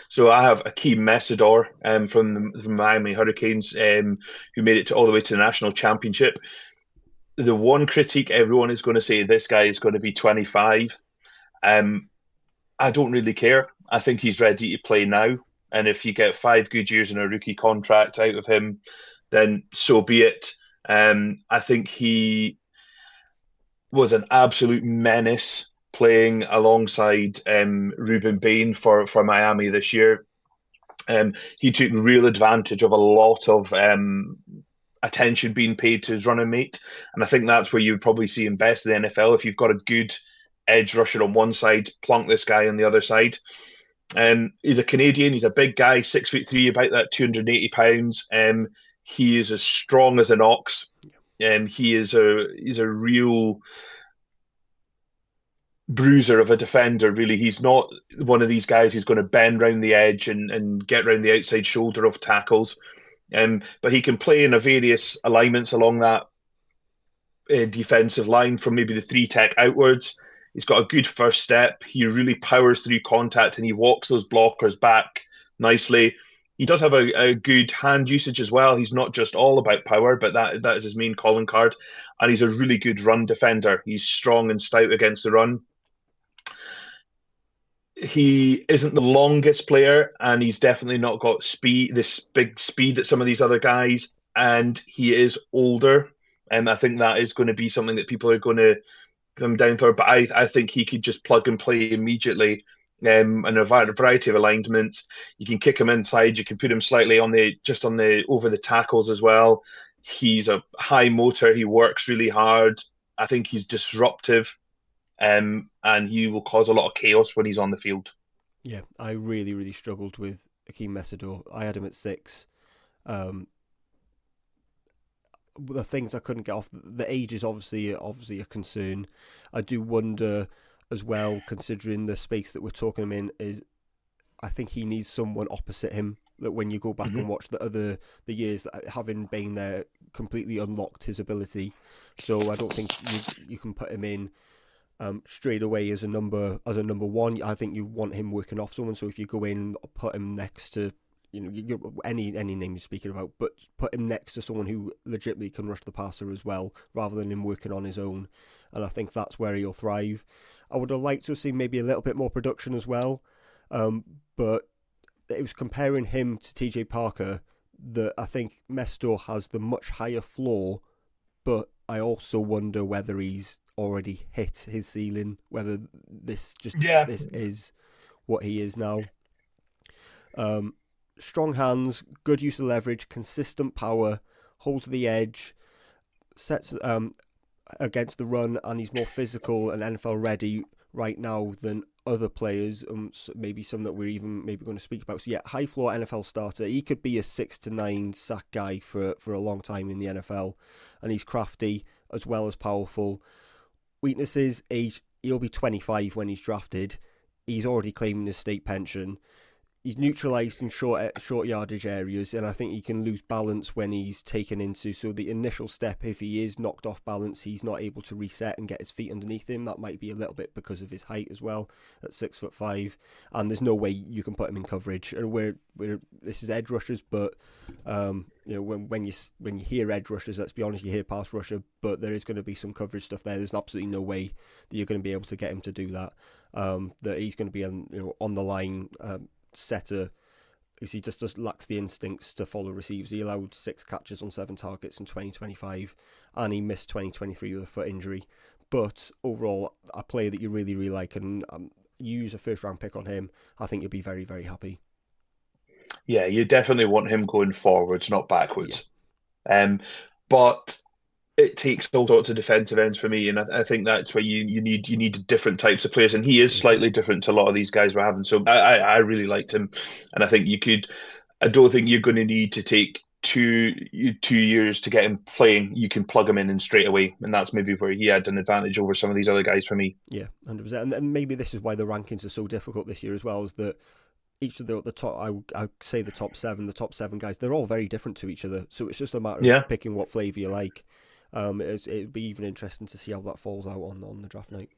So I have Akheem Mesidor from the Miami Hurricanes, who made it all the way to the national championship. The one critique everyone is going to say this guy is going to be 25. Um, I don't really care. I think he's ready to play now. And if you get 5 good years in a rookie contract out of him, then so be it. I think he was an absolute menace playing alongside Ruben Bain for Miami this year. He took real advantage of a lot of attention being paid to his running mate, and I think that's where you would probably see him best in the NFL. If you've got a good edge rusher on one side, plonk this guy on the other side. He's a Canadian. He's a big guy, 6'3", about that 280 pounds. He is as strong as an ox. He's a real bruiser of a defender, really. He's not one of these guys who's going to bend round the edge and get round the outside shoulder of tackles. But he can play in a various alignments along that defensive line from maybe the three tech outwards. He's got a good first step. He really powers through contact and he walks those blockers back nicely. He does have a good hand usage as well. He's not just all about power, but that is his main calling card. And he's a really good run defender. He's strong and stout against the run. He isn't the longest player, and he's definitely not got speed, this big speed that some of these other guys. And he is older, and I think that is going to be something that people are going to come down for. But I think he could just plug and play immediately. And a variety of alignments. You can kick him inside. You can put him slightly on the over the tackles as well. He's a high motor. He works really hard. I think he's disruptive, and he will cause a lot of chaos when he's on the field. Yeah, I really, really struggled with Akheem Mesidor. I had him at 6. The things I couldn't get off, the age is obviously a concern. I do wonder as well, considering the space that we're talking him in, is I think he needs someone opposite him. That when you go back and watch the years that having Bain there completely unlocked his ability. So I don't think you can put him in straight away as a number one. I think you want him working off someone. So if you go in, put him next to any name you're speaking about, but put him next to someone who legitimately can rush the passer as well, rather than him working on his own. And I think that's where he'll thrive. I would have liked to have seen maybe a little bit more production as well, but it was comparing him to TJ Parker that I think Mesidor has the much higher floor, but I also wonder whether he's already hit his ceiling, whether this is what he is now. Strong hands, good use of leverage, consistent power, holds the edge, sets against the run, and he's more physical and NFL ready right now than other players, maybe some that we're even maybe going to speak about. So yeah, high floor NFL starter. He could be a 6 to 9 sack guy for a long time in the NFL, and he's crafty as well as powerful. Weaknesses: age. He'll be 25 when he's drafted. He's already claiming his state pension. He's neutralised in short yardage areas, and I think he can lose balance when he's taken into. So the initial step, if he is knocked off balance, he's not able to reset and get his feet underneath him. That might be a little bit because of his height as well, at 6'5", and there's no way you can put him in coverage. And this is edge rushers, but when you hear edge rushers, let's be honest, you hear pass rusher, but there is going to be some coverage stuff there. There's absolutely no way that you're going to be able to get him to do that. That he's going to be on the line. Setter, because he just lacks the instincts to follow receivers. He allowed 6 catches on 7 targets in 2025, and he missed 2023 with a foot injury. But overall, a player that you really, really like, and use a first-round pick on him, I think you'll be very, very happy. Yeah, you definitely want him going forwards, not backwards. Yeah. But it takes all sorts of defensive ends for me, and I think that's where you need different types of players, and he is slightly different to a lot of these guys we're having. So I really liked him, and I think you could. I don't think you're going to need to take two years to get him playing. You can plug him in and straight away, and that's maybe where he had an advantage over some of these other guys for me. Yeah, 100%, and maybe this is why the rankings are so difficult this year as well. Is that each of the top, I say the top seven guys, they're all very different to each other. So it's just a matter of picking what flavour you like. It'd be even interesting to see how that falls out on the draft night.